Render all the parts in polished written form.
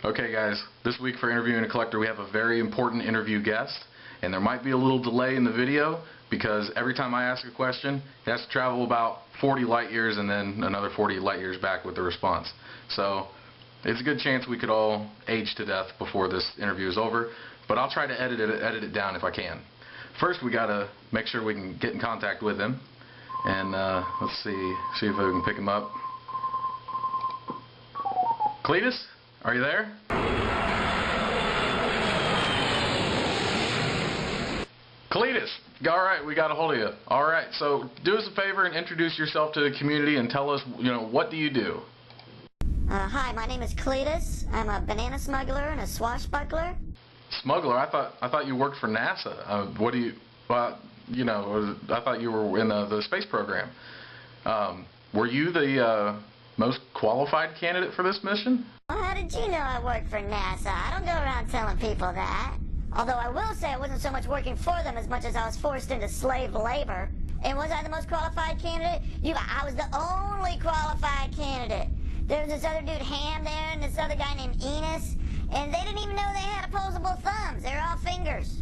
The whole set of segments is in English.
Okay guys, this week for Interviewing a Collector we have a very important interview guest, and there might be a little delay in the video because every time I ask a question it has to travel about 40 light years and then another 40 light years back with the response. So it's a good chance we could all age to death before this interview is over, but I'll try to edit it down if I can. First we gotta make sure we can get in contact with him, and let's see if we can pick him up. Cletus? Are you there? Cletus! Alright, we got a hold of you. Alright, so do us a favor and introduce yourself to the community and tell us, what do you do? Hi, my name is Cletus. I'm a banana smuggler and a swashbuckler. Smuggler? I thought you worked for NASA. What do you... I thought you were in the space program. Were you the most qualified candidate for this mission? Well, how did you know I worked for NASA? I don't go around telling people that. Although I will say I wasn't so much working for them as much as I was forced into slave labor. And was I the most qualified candidate? I was the only qualified candidate. There was this other dude, Ham, there, and this other guy named Enos, and they didn't even know they had opposable thumbs. They were all fingers.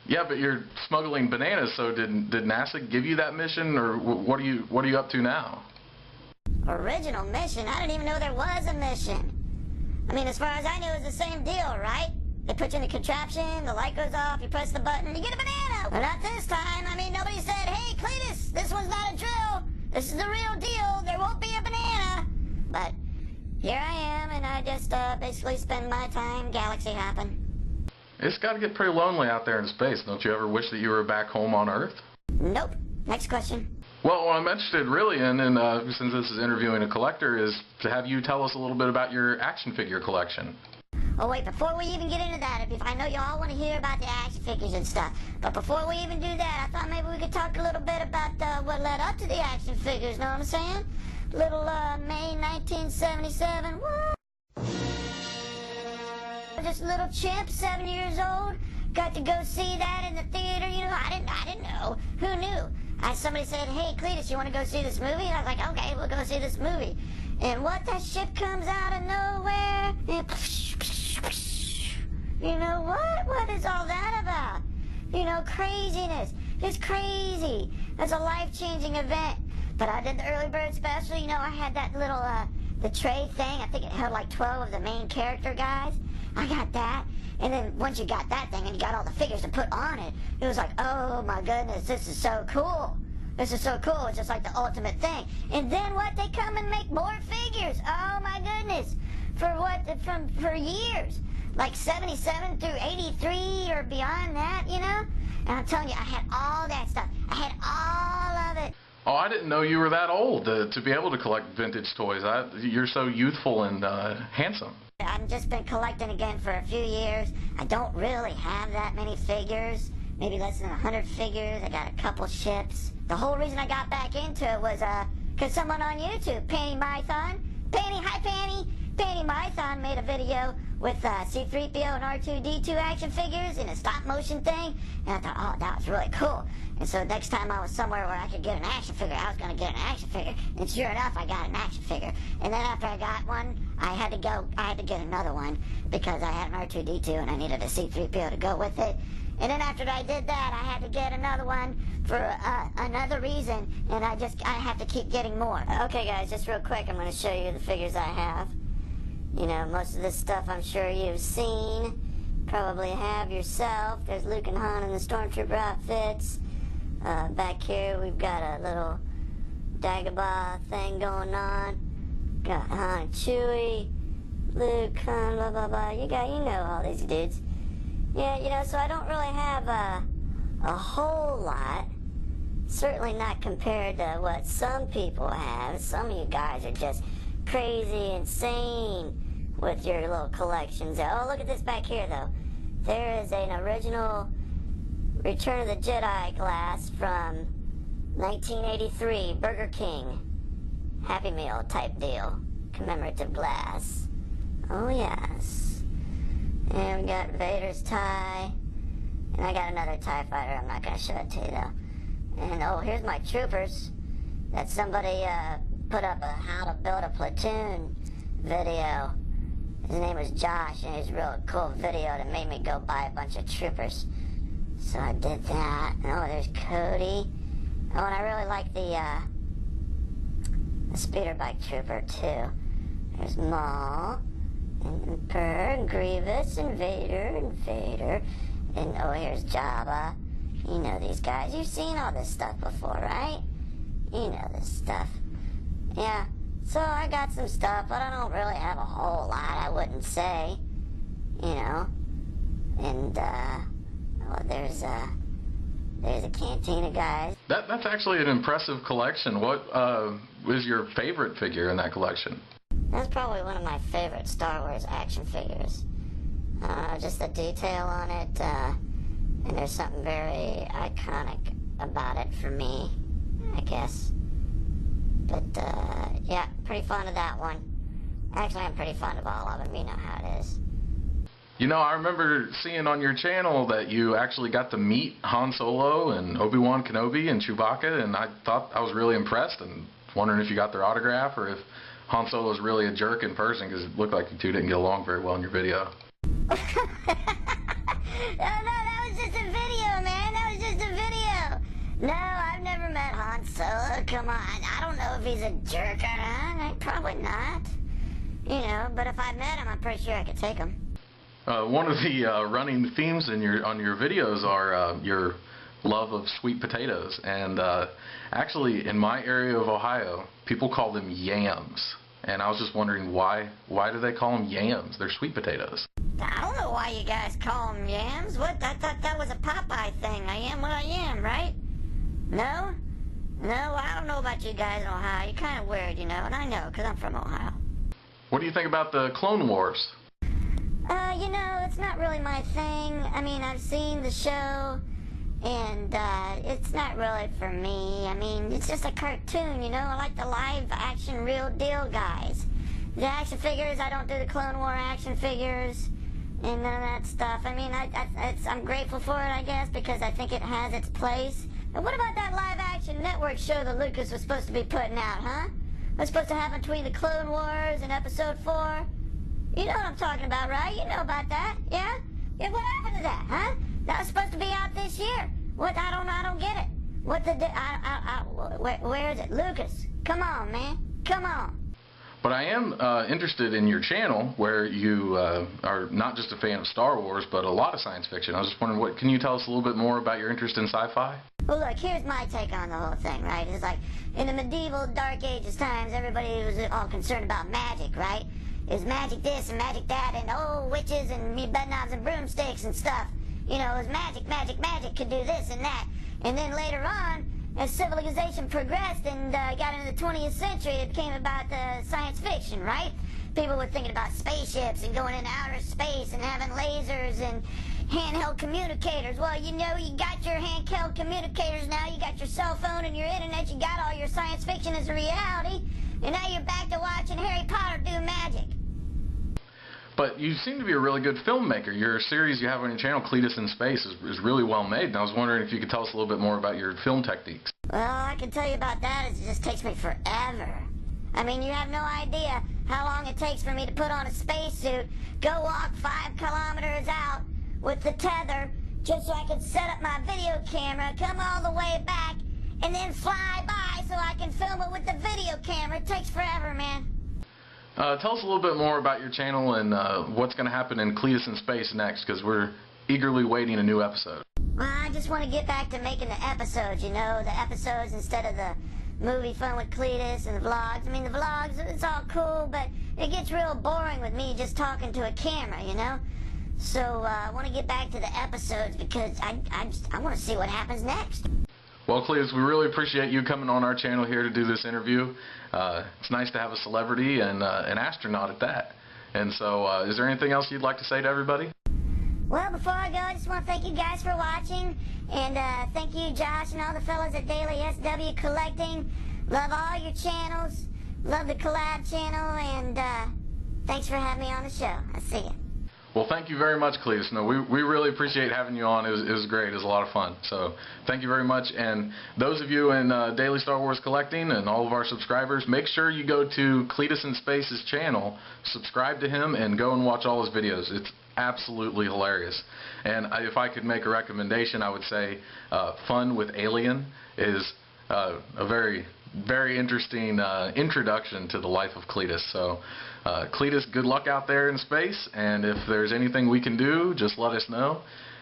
Yeah, but you're smuggling bananas, so did NASA give you that mission, or what are you up to now? Original mission? I didn't even know there was a mission. I mean, as far as I knew, it was the same deal, right? They put you in the contraption, the light goes off, you press the button, you get a banana! But not this time. I mean, nobody said, hey, Cletus, this one's not a drill. This is the real deal. There won't be a banana. But here I am, and I just basically spend my time galaxy hopping. It's got to get pretty lonely out there in space. Don't you ever wish that you were back home on Earth? Nope. Next question. Well, what I'm interested really in, and since this is Interviewing a Collector, is to have you tell us a little bit about your action figure collection. Oh wait, before we even get into that, I know you all want to hear about the action figures and stuff, but before we even do that, I thought maybe we could talk a little bit about what led up to the action figures, know what I'm saying? Little May 1977, what? Just a little chimp, 7 years old, got to go see that in the theater, I didn't know. Who knew? Somebody said, hey, Cletus, you want to go see this movie? And I was like, okay, we'll go see this movie. And what, that ship comes out of nowhere? And what is all that about? Craziness. It's crazy. That's a life-changing event. But I did the early bird special, I had that little, the tray thing. I think it held like 12 of the main character guys. I got that. And then once you got that thing and you got all the figures to put on it, it was like, oh my goodness, this is so cool. This is so cool. It's just like the ultimate thing. And then what? They come and make more figures. Oh my goodness. For years. Like 77 through 83 or beyond that, And I'm telling you, I had all that stuff. I had all of it. Oh, I didn't know you were that old to be able to collect vintage toys. You're so youthful and handsome. I've just been collecting again for a few years. I don't really have that many figures. Maybe less than 100 figures. I got a couple ships. The whole reason I got back into it was because someone on YouTube, Panty Mython, made a video with C-3PO and R2-D2 action figures in a stop-motion thing. And I thought, oh, that was really cool. And so next time I was somewhere where I could get an action figure, I was going to get an action figure. And sure enough, I got an action figure. And then after I got one, I had to get another one because I had an R2-D2 and I needed a C-3PO to go with it. And then after I did that, I had to get another one for another reason, and I have to keep getting more. Okay, guys, just real quick, I'm going to show you the figures I have. Most of this stuff I'm sure you've seen, probably have yourself. There's Luke and Han in the Stormtrooper outfits. Back here, we've got a little Dagobah thing going on. Got Han and Chewie, Luke, Han, blah, blah, blah. You know all these dudes. Yeah, so I don't really have a whole lot. Certainly not compared to what some people have. Some of you guys are just crazy insane with your little collections. Oh, look at this back here, though. There is an original Return of the Jedi glass from 1983, Burger King. Happy Meal type deal. Commemorative glass. Oh, yes. And we got Vader's tie. And I got another TIE fighter. I'm not going to show it to you, though. And, oh, here's my troopers that somebody put up a how to build a platoon video. His name was Josh, and it was a real cool video that made me go buy a bunch of troopers. So I did that. Oh, there's Cody. Oh, and I really like the speeder bike trooper, too. There's Maul, and Emperor, and Grievous, and Vader, and oh, here's Jabba. You know these guys. You've seen all this stuff before, right? You know this stuff. Yeah, so I got some stuff, but I don't really have a whole lot, I wouldn't say. You know? And, well, there's a cantina, guys. That's actually an impressive collection. What was your favorite figure in that collection? That's probably one of my favorite Star Wars action figures. Just the detail on it, and there's something very iconic about it for me, I guess. But, yeah, pretty fond of that one. Actually, I'm pretty fond of all of them. You know how it is. You know, I remember seeing on your channel that you actually got to meet Han Solo and Obi-Wan Kenobi and Chewbacca, and I was really impressed and wondering if you got their autograph or if Han Solo was really a jerk in person, because it looked like you two didn't get along very well in your video. No, that was just a video, man. That was just a video. No, I've never met Han Solo. Come on. I don't know if he's a jerk or not. Probably not. You know, but if I met him, I'm pretty sure I could take him. One of the running themes on your videos are your love of sweet potatoes, and actually in my area of Ohio, people call them yams, and I was just wondering why do they call them yams? They're sweet potatoes. I don't know why you guys call them yams. What? I thought that was a Popeye thing. I am what I am, right? No? No, I don't know about you guys in Ohio. You're kind of weird, you know, and I know, because I'm from Ohio. What do you think about the Clone Wars? You know, it's not really my thing. I mean, I've seen the show, and it's not really for me. I mean, it's just a cartoon, you know. I like the live-action, real-deal guys. The action figures, I don't do the Clone War action figures and none of that stuff. I mean, I'm grateful for it, I guess, because I think it has its place. But what about that live-action network show that Lucas was supposed to be putting out, huh? What's supposed to happen between the Clone Wars and Episode 4? You know what I'm talking about, right? You know about that, yeah? Yeah, what happened to that, huh? That was supposed to be out this year. What? I don't get it. What the? Where is it? Lucas, come on, man, come on. But I am interested in your channel, where you are not just a fan of Star Wars, but a lot of science fiction. I was just wondering, can you tell us a little bit more about your interest in sci-fi? Well, look, here's my take on the whole thing, right? It's like, in the medieval Dark Ages times, everybody was all concerned about magic, right? It was magic this and magic that, and oh, witches and bedknobs and broomsticks and stuff. You know, it was magic could do this and that. And then later on, as civilization progressed and got into the 20th century, it became about science fiction, right? People were thinking about spaceships and going into outer space and having lasers and handheld communicators. Well, you know, you got your handheld communicators now, you got your cell phone and your internet, you got all your science fiction as a reality, and now you're back to watching Harry Potter do magic. But you seem to be a really good filmmaker. Your series you have on your channel, Cletus in Space, is really well made, and I was wondering if you could tell us a little bit more about your film techniques. Well, I can tell you about that. It just takes me forever. I mean, you have no idea how long it takes for me to put on a spacesuit, go walk 5 kilometers out with the tether, just so I can set up my video camera, come all the way back, and then fly by so I can film it with the video camera. It takes forever, man. Tell us a little bit more about your channel and what's going to happen in Cletus in Space next, because we're eagerly waiting a new episode. Well, I just want to get back to making the episodes, you know, the episodes instead of the movie Fun with Cletus and the vlogs. I mean, the vlogs, it's all cool, but it gets real boring with me just talking to a camera, you know? So I want to get back to the episodes because I want to see what happens next. Well, Cletus, we really appreciate you coming on our channel here to do this interview. It's nice to have a celebrity and an astronaut at that. And so, is there anything else you'd like to say to everybody? Well, before I go, I just want to thank you guys for watching. And thank you, Josh, and all the fellas at Daily SW Collecting. Love all your channels. Love the collab channel. And thanks for having me on the show. I'll see you. Well, thank you very much, Cletus. No, we really appreciate having you on. It was great. It was a lot of fun. So thank you very much. And those of you in Daily Star Wars Collecting and all of our subscribers, make sure you go to Cletus in Space's channel, subscribe to him, and go and watch all his videos. It's absolutely hilarious. And if I could make a recommendation, I would say Fun with Alien is a very interesting introduction to the life of Cletus. So Cletus, good luck out there in space, and if there's anything we can do, just let us know.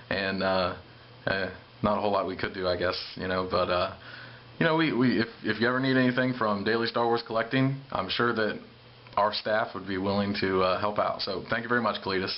And not a whole lot we could do, I guess, but if you ever need anything from Daily Star Wars Collecting, I'm sure that our staff would be willing to help out. So thank you very much, Cletus.